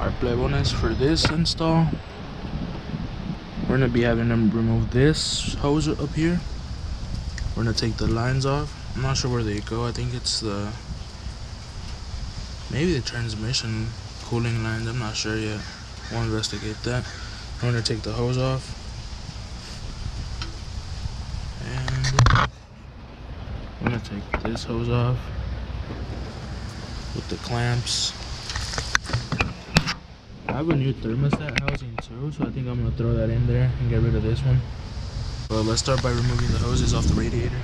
Alright, plebones, for this install, we're gonna be having them remove this hose up here. We're gonna take the lines off. I'm not sure where they go. I think it's maybe the transmission cooling lines. I'm not sure yet. We'll investigate that. I'm gonna take the hose off, and I'm gonna take this hose off with the clamps. I have a new thermostat housing too, so I think I'm gonna throw that in there and get rid of this one. But let's start by removing the hoses off the radiator.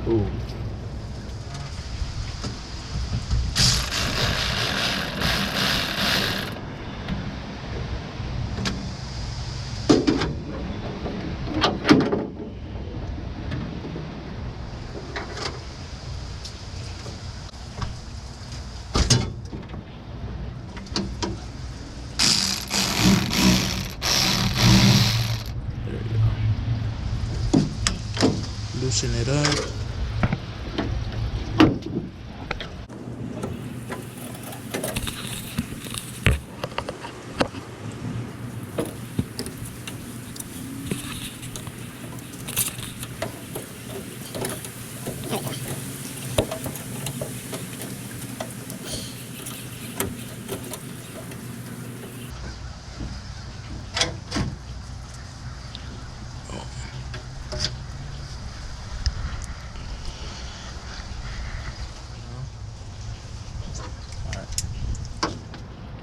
Ooh. There you go. Loosen it up.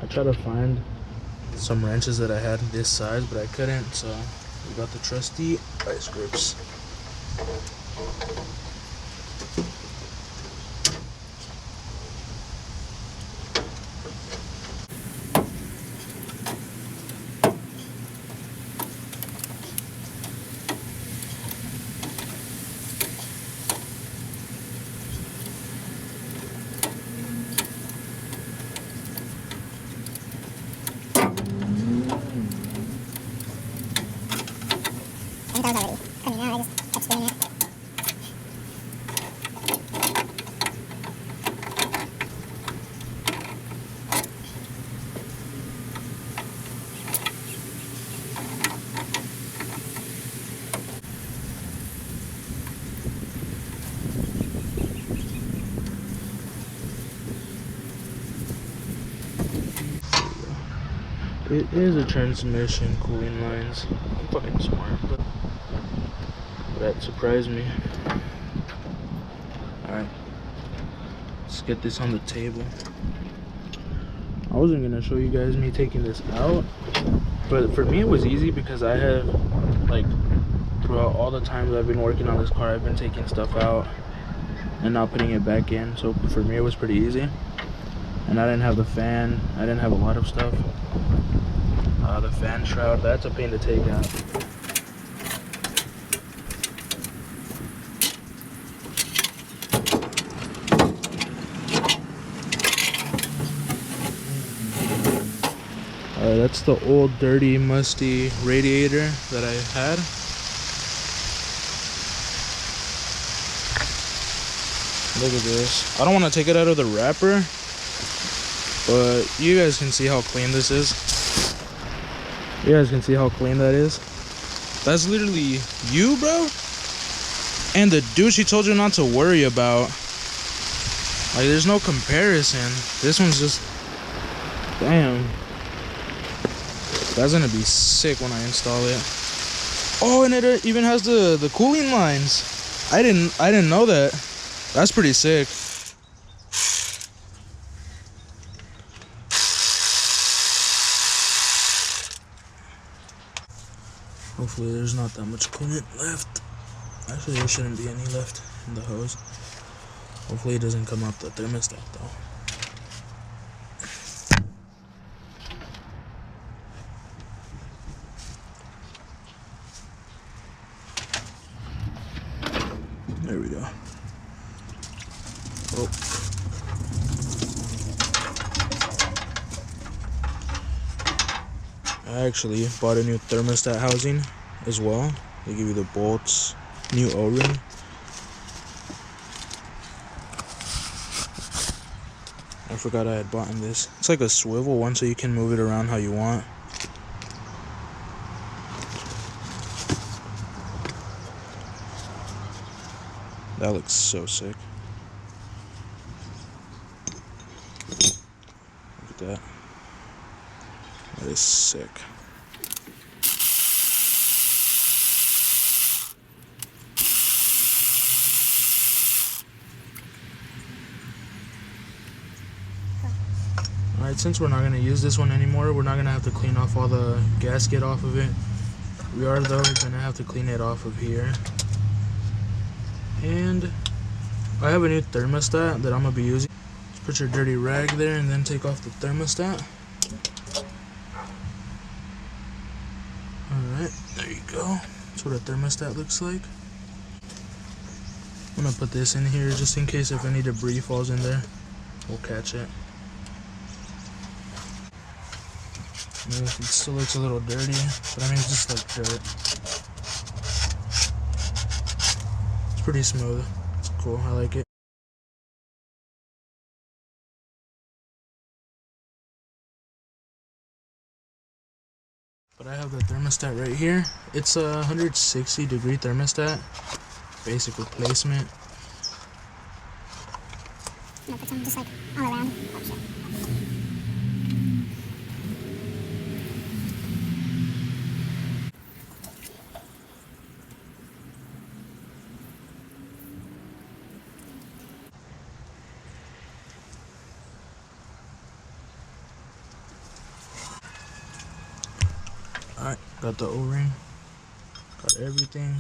I tried to find some wrenches that I had this size, but I couldn't, so we got the trusty vice grips. I think that was already coming out. I just kept spinning it. It is a transmission cooling lines. I'm fucking smart, but that surprised me. Alright, let's get this on the table. I wasn't gonna show you guys me taking this out, but for me it was easy because I have, like, throughout all the times I've been working on this car, I've been taking stuff out and not putting it back in. So for me it was pretty easy, and I didn't have the fan. I didn't have a lot of stuff. The fan shroud, that's a pain to take out. That's the old dirty musty radiator that I had. Look at this. I don't want to take it out of the wrapper, but you guys can see how clean this is. You guys can see how clean that is. That's literally you, bro. And the dude she told you not to worry about. Like, there's no comparison. This one's just, damn. That's gonna be sick when I install it. Oh, and it even has the cooling lines. I didn't know that. That's pretty sick. Hopefully there's not that much coolant left. Actually, there shouldn't be any left in the hose. Hopefully it doesn't come out the thermostat though. There we go. Oh. I actually bought a new thermostat housing as well. They give you the bolts, new O-ring. I forgot I had bought this. It's like a swivel one, so you can move it around how you want. That looks so sick. Look at that. That is sick. Alright, since we're not going to use this one anymore, we're not going to have to clean off all the gasket off of it. We are, though, going to have to clean it off of here. And I have a new thermostat that I'm going to be using. Just put your dirty rag there and then take off the thermostat. Alright, there you go. That's what a thermostat looks like. I'm going to put this in here just in case if any debris falls in there, we'll catch it. It still looks a little dirty, but I mean it's just like dirt. It's pretty smooth. It's cool. I like it. But I have the thermostat right here. It's a 160-degree thermostat. Basic replacement. I'm gonna put some just like all around. Oh shit. Alright, got the O-ring. Got everything.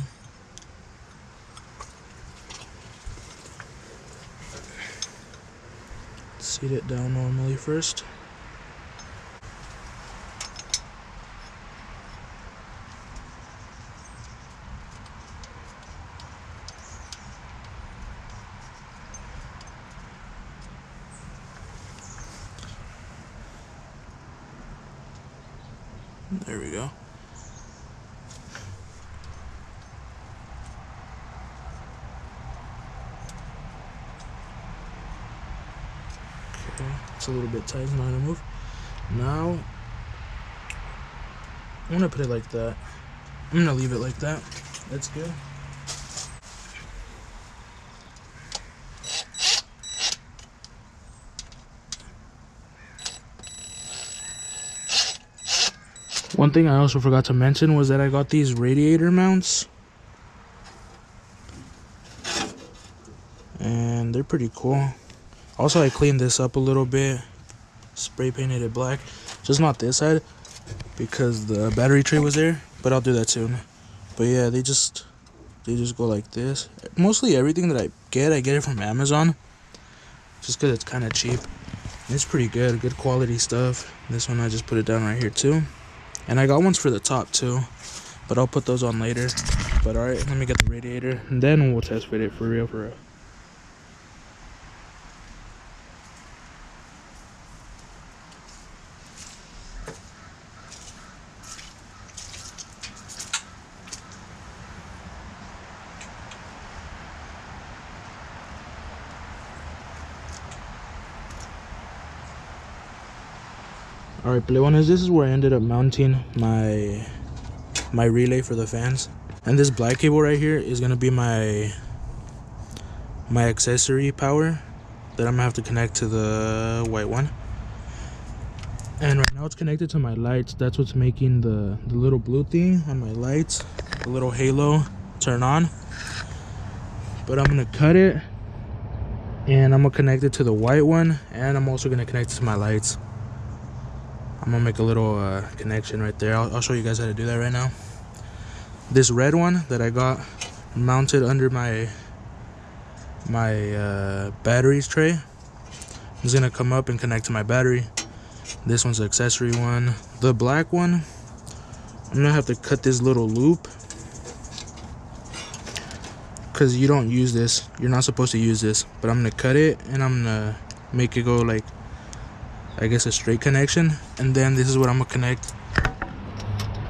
Seat it down normally first. There we go. Okay, it's a little bit tight, it's not gonna move. Now, I'm gonna put it like that. I'm gonna leave it like that. That's good. One thing I also forgot to mention was that I got these radiator mounts. And they're pretty cool. Also, I cleaned this up a little bit. Spray painted it black. Just not this side because the battery tray was there. But I'll do that soon. But yeah, they just go like this. Mostly everything that I get it from Amazon. Just because it's kind of cheap. It's pretty good. Good quality stuff. This one I just put it down right here too. And I got ones for the top too, but I'll put those on later. But alright, let me get the radiator, and then we'll test fit it for real, for real. Alright, Pleones, this is where I ended up mounting my relay for the fans. And this black cable right here is gonna be my accessory power that I'm gonna have to connect to the white one. And right now it's connected to my lights. That's what's making the little blue thing on my lights, the little halo, turn on. But I'm gonna cut it and I'm gonna connect it to the white one, and I'm also gonna connect it to my lights. I'm gonna make a little connection right there. I'll show you guys how to do that right now. This red one that I got mounted under my batteries tray is gonna come up and connect to my battery. This one's the accessory one. The black one, I'm gonna have to cut this little loop because you don't use this. You're not supposed to use this, but I'm gonna cut it and I'm gonna make it go like, I guess, a straight connection. And then this is what I'm gonna connect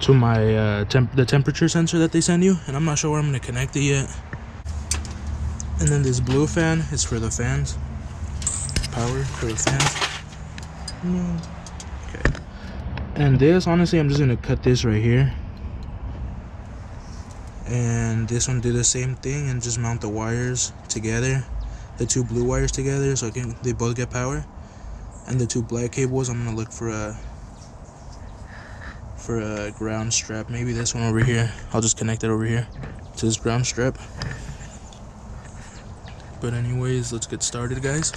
to my the temperature sensor that they send you, and I'm not sure where I'm gonna connect it yet. And then this blue fan is for the fans, power for the fans. Okay. And this, honestly, I'm just gonna cut this right here, and this one do the same thing and just mount the wires together, the two blue wires together, so they both get power. And the two black cables, I'm gonna look for a ground strap, maybe this one over here. I'll just connect it over here to this ground strap. But anyways, let's get started, guys.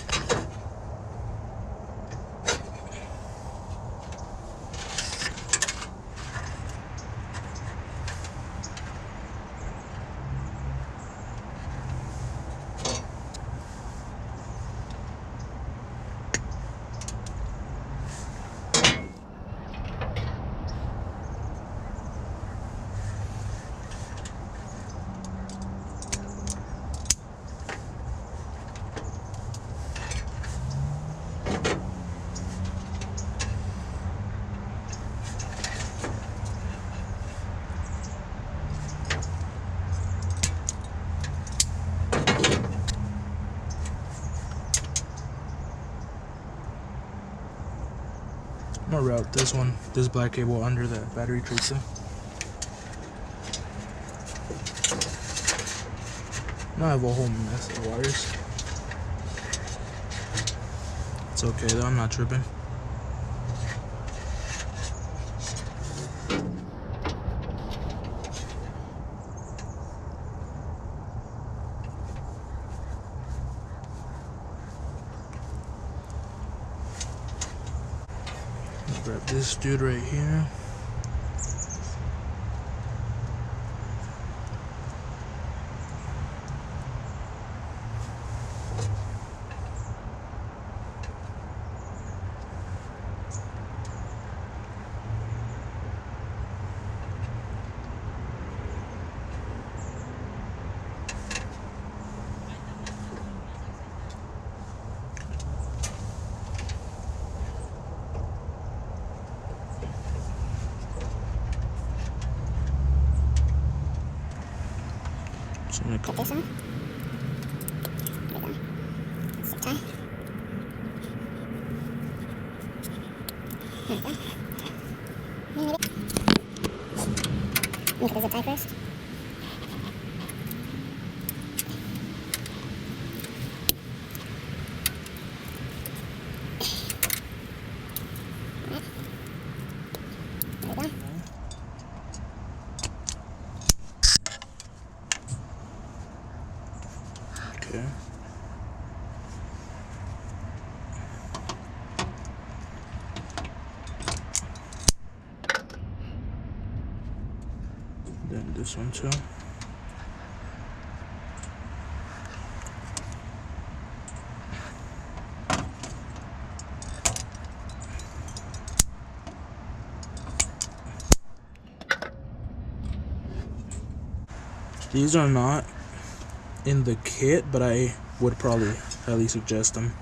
I'm gonna route this black cable under the battery tracer. Now I have a whole mess of wires. It's okay though, I'm not tripping. Grab this dude right here. So I'm gonna Cut this off. There we go. Zip tie. There we go. Look at the zip tie first. There we go. Okay. Then this one too. These are not in the kit, but I would probably highly suggest them.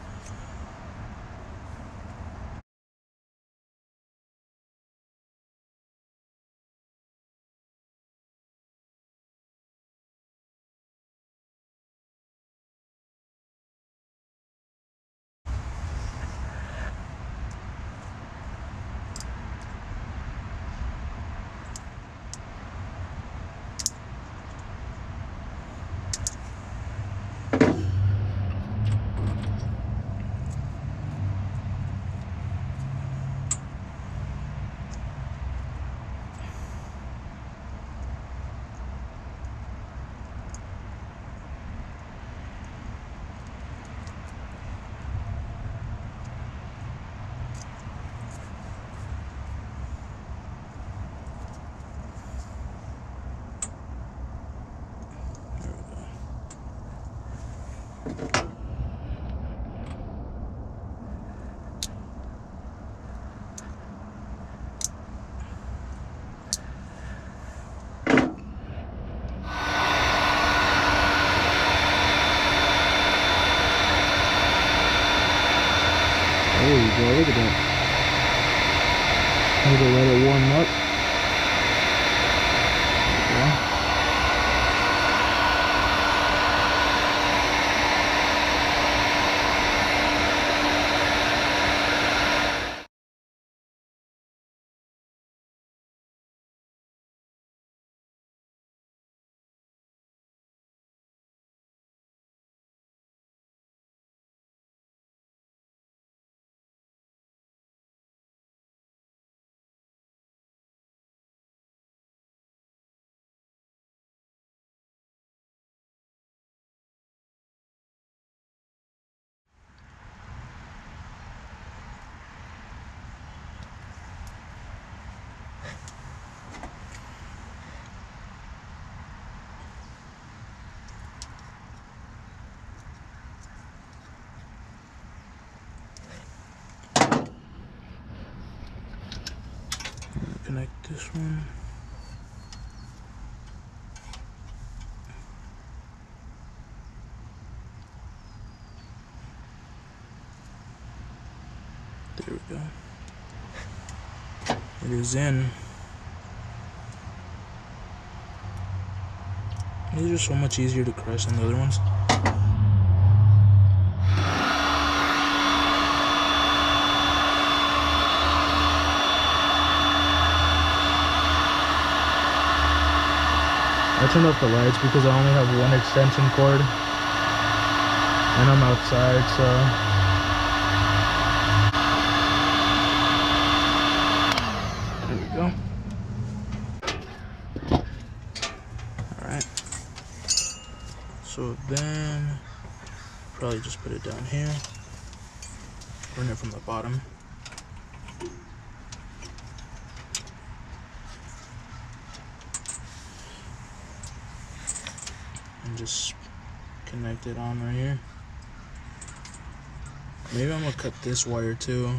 go. Look at that. I'm gonna let it warm up. Yeah. Connect this one. There we go. It is in. These are so much easier to crush than the other ones. I turned off the lights because I only have one extension cord and I'm outside, so there we go. Alright, so then probably just put it down here, run it from the bottom. And just connect it on right here. Maybe I'm gonna cut this wire too.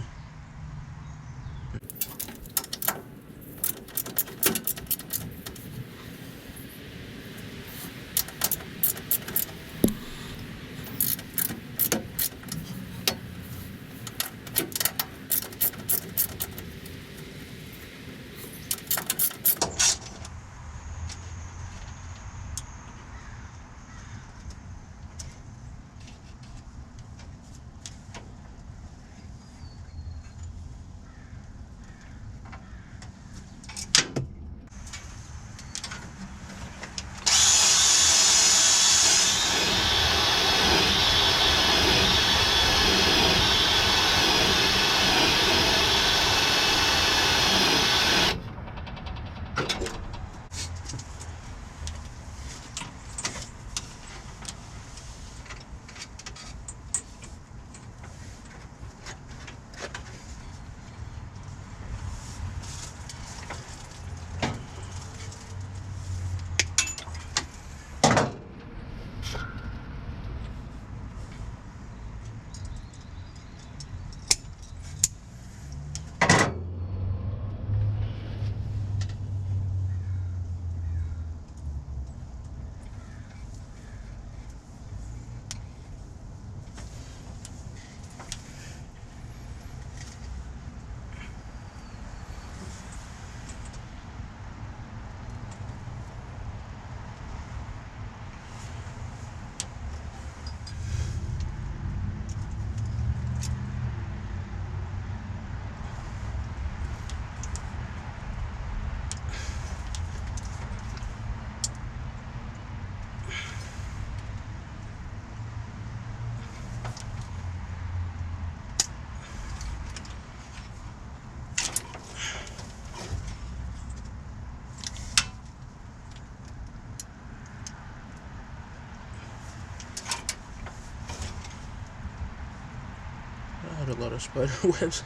I had a lot of spider webs.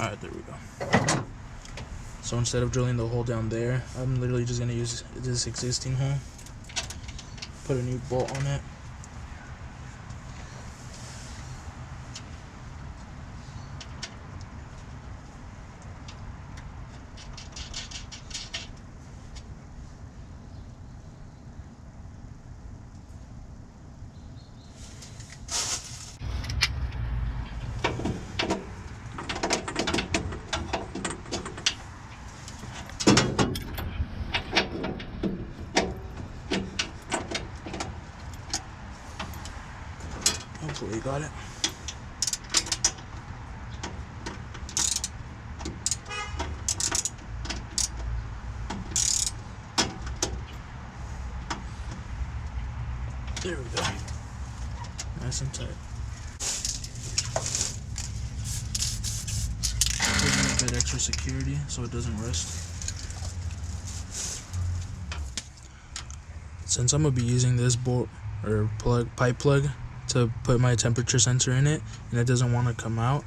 Alright, there we go. So instead of drilling the hole down there, I'm literally just going to use this existing hole, put a new bolt on it. you got it. There we go. Nice and tight. Gives it a bit extra security so it doesn't rust. Since I'm gonna be using this bolt or pipe plug to put my temperature sensor in it, and it doesn't want to come out,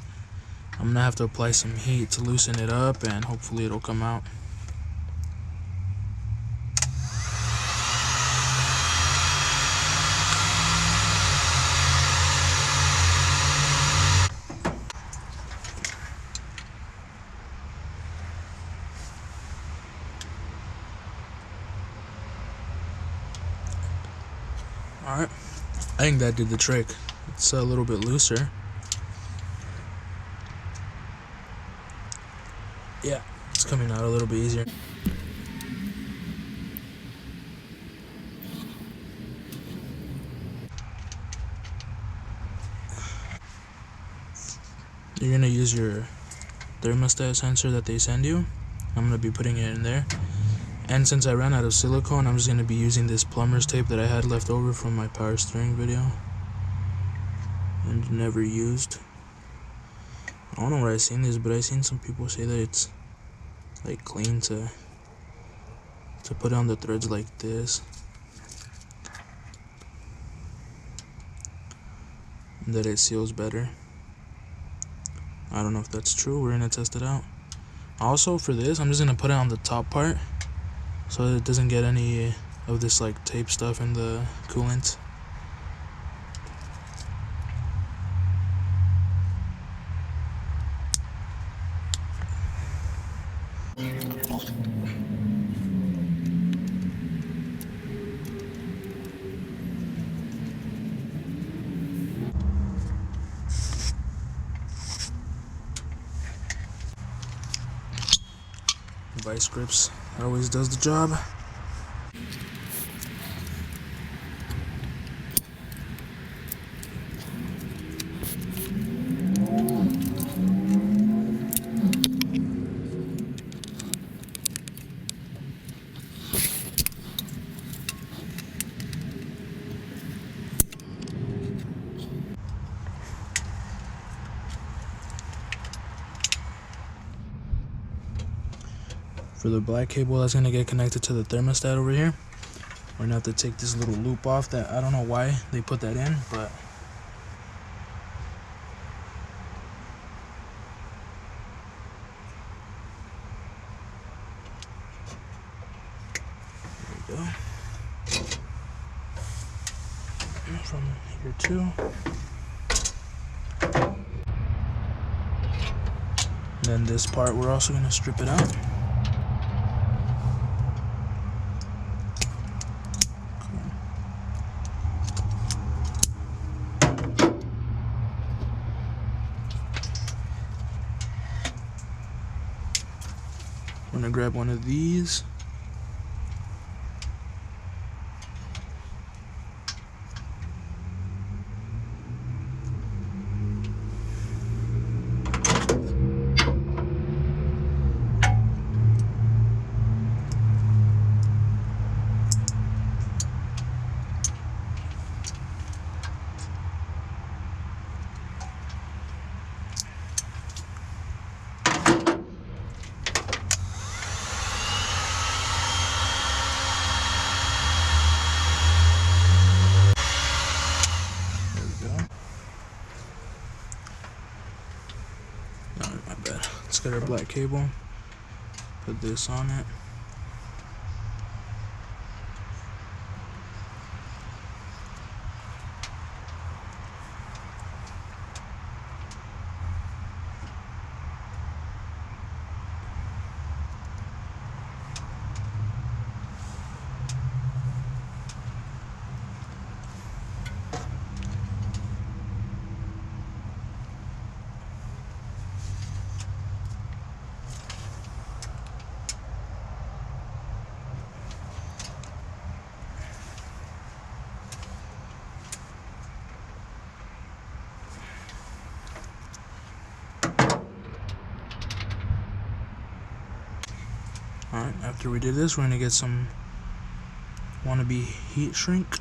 I'm gonna have to apply some heat to loosen it up, and hopefully it'll come out. Alright, I think that did the trick. It's a little bit looser. Yeah, it's coming out a little bit easier. You're gonna use your thermostat sensor that they send you. I'm gonna be putting it in there. And since I ran out of silicone, I'm just going to be using this plumber's tape that I had left over from my power steering video and never used. I don't know where I seen this, but I seen some people say that it's like clean to put on the threads like this, and that it seals better. I don't know if that's true. We're going to test it out. Also for this, I'm just going to put it on the top part so it doesn't get any of this like tape stuff in the coolant. Vice grips always does the job. For the black cable that's going to get connected to the thermostat over here, we're going to have to take this little loop off that I don't know why they put that in, but there we go. And from here too. And then this part we're also going to strip it out. I'm gonna grab one of these. Let's get our black cable, put this on it. Alright, after we did this, we're gonna get some wannabe heat shrink.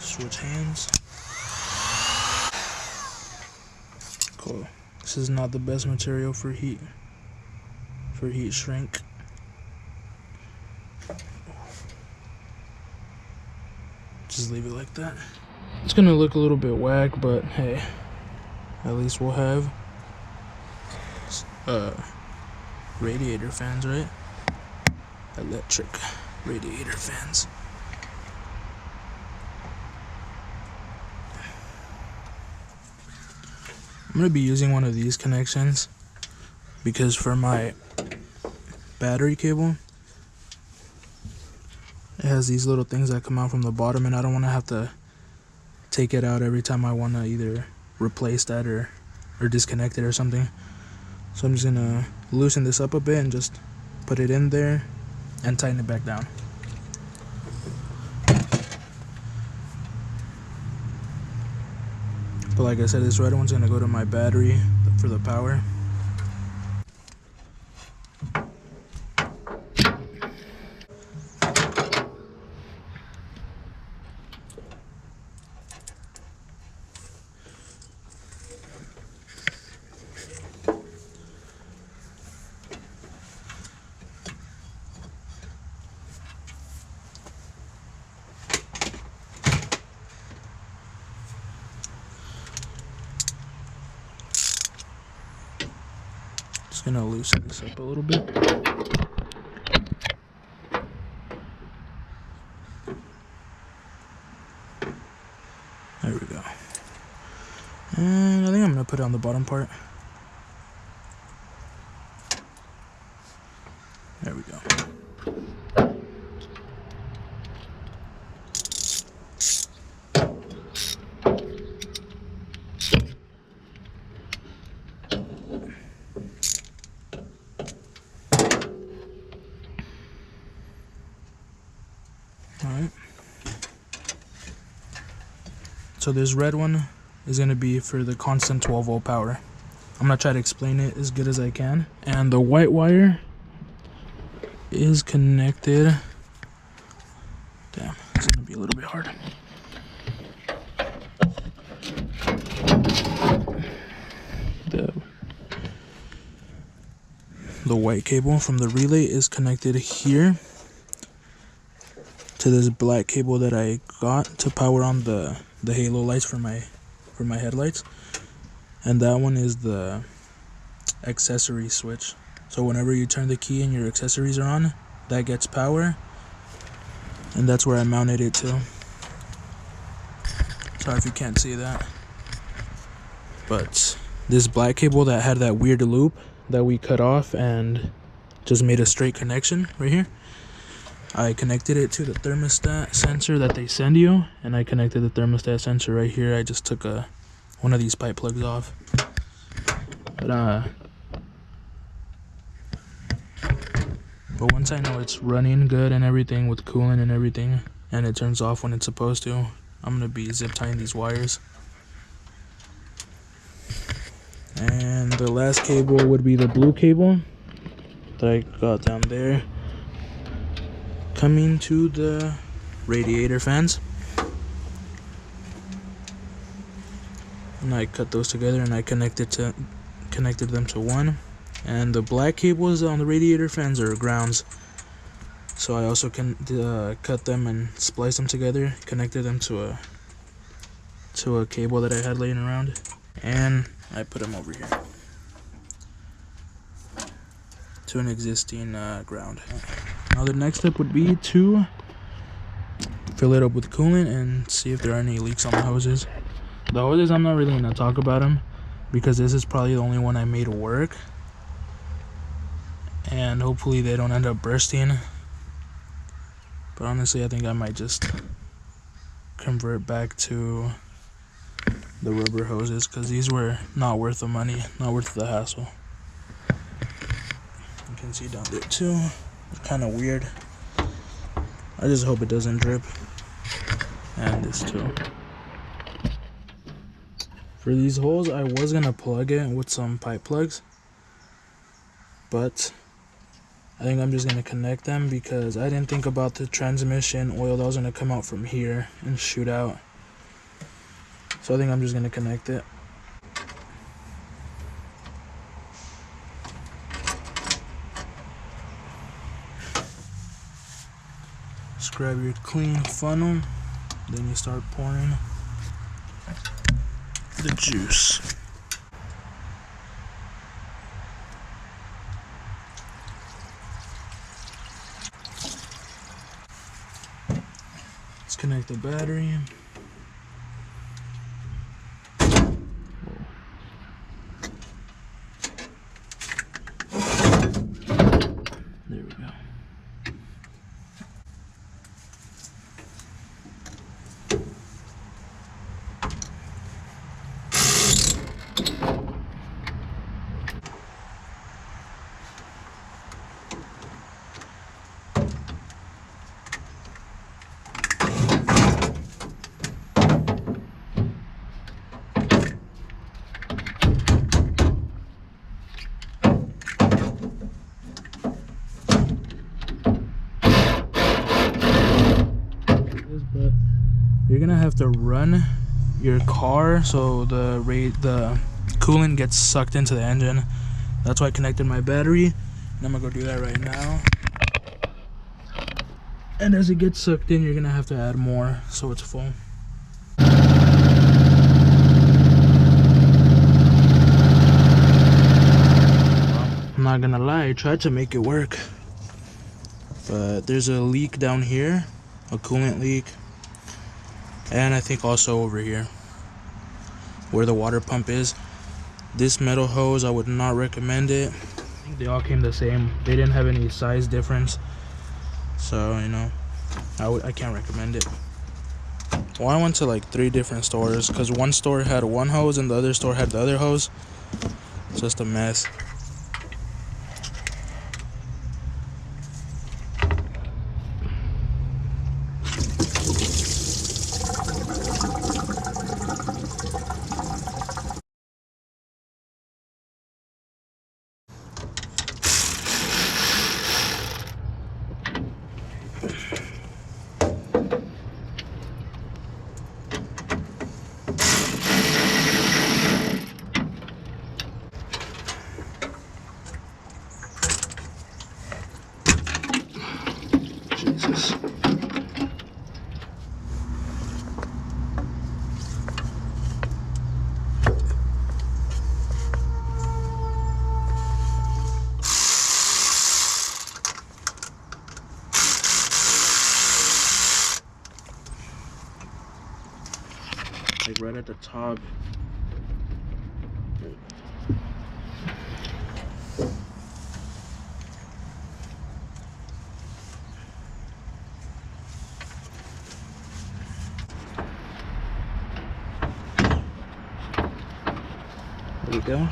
Switch hands. Cool. This is not the best material for heat shrink. Just leave it like that. It's gonna look a little bit whack, but hey, at least we'll have radiator fans, right? Electric radiator fans. I'm gonna be using one of these connections because for my battery cable, it has these little things that come out from the bottom, and I don't want to have to take it out every time I want to either replace that or disconnect it or something. So I'm just gonna loosen this up a bit and just put it in there and tighten it back down. But like I said, this red one's gonna go to my battery for the power. Just gonna loosen this up a little bit. There we go. And I think I'm gonna put it on the bottom part. There we go. Alright. So this red one is going to be for the constant 12 volt power. I'm going to try to explain it as good as I can. And the white wire is connected. Damn, it's going to be a little bit hard. The white cable from the relay is connected here to this black cable that I got to power on the halo lights for my headlights, and that one is the accessory switch. So whenever you turn the key and your accessories are on, that gets power, and that's where I mounted it to. Sorry if you can't see that, but this black cable that had that weird loop that we cut off and just made a straight connection right here, I connected it to the thermostat sensor that they send you, and I connected the thermostat sensor right here. I just took one of these pipe plugs off. But once I know it's running good and everything with coolant and everything, and it turns off when it's supposed to, I'm gonna be zip tying these wires. And the last cable would be the blue cable that I got down there, coming to the radiator fans. And I cut those together and I connected them to one. And the black cables on the radiator fans are grounds, so I also can cut them and splice them together, connected them to a cable that I had laying around, and I put them over here to an existing ground. Now the next step would be to fill it up with coolant and see if there are any leaks on the hoses. The hoses, I'm not really going to talk about them because this is probably the only one I made work, and hopefully they don't end up bursting. But honestly, I think I might just convert back to the rubber hoses because these were not worth the money, not worth the hassle. You can see down there too, it's kind of weird. I just hope it doesn't drip. And this too. For these holes, I was gonna plug it with some pipe plugs, but I think I'm just gonna connect them because I didn't think about the transmission oil that was gonna come out from here and shoot out. So I think I'm just gonna connect it. Just grab your clean funnel, then you start pouring the juice. Let's connect the battery. There we go. But you're gonna have to run your car so the coolant gets sucked into the engine. That's why I connected my battery, and I'm gonna go do that right now. And as it gets sucked in, you're gonna have to add more so it's full. I'm not gonna lie, I tried to make it work, but there's a leak down here, a coolant leak, and I think also over here where the water pump is. This metal hose, I would not recommend it. I think they all came the same. They didn't have any size difference, so you know, I can't recommend it. Well, I went to like 3 different stores because one store had one hose and the other store had the other hose. It's just a mess. Jesus. Like right at the top. There we go.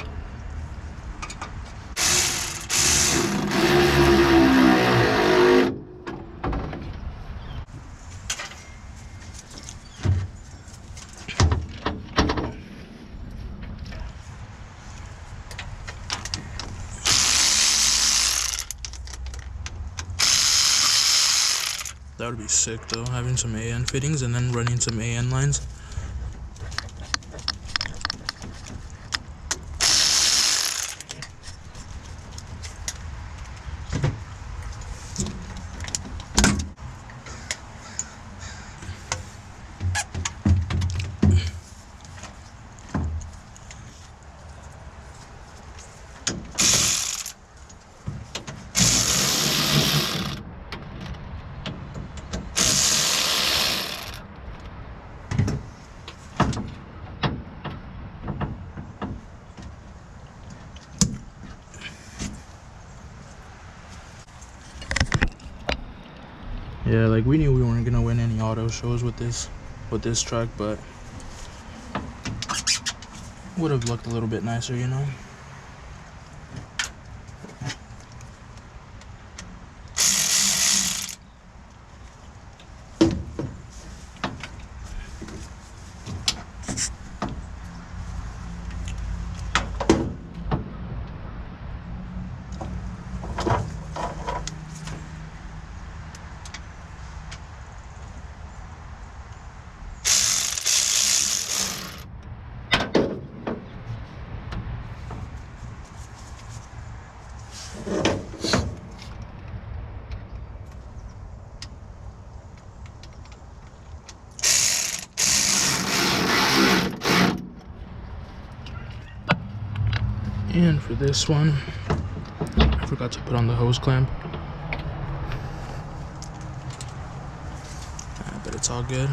That would be sick though, having some AN fittings and then running some AN lines. Yeah, like we knew we weren't gonna win any auto shows with this truck, but would have looked a little bit nicer, you know. And for this one, I forgot to put on the hose clamp. But it's all good.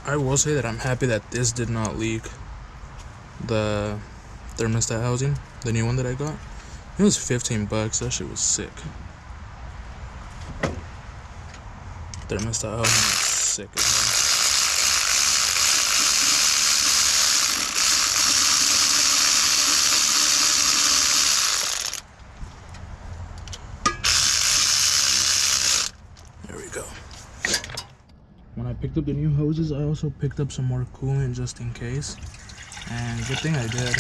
I will say that I'm happy that this did not leak. The thermostat housing, the new one that I got, it was 15 bucks. That shit was sick. Thermostat housing is sick as hell. There we go. When I picked up the new hoses, I also picked up some more coolant just in case. And good thing I did.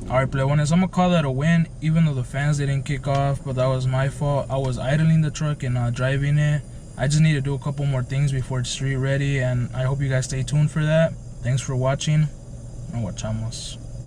Alright, Pleones, I'm gonna call that a win, even though the fans didn't kick off, but that was my fault. I was idling the truck and driving it. I just need to do a couple more things before it's street ready, and I hope you guys stay tuned for that. Thanks for watching. Nos guachamos.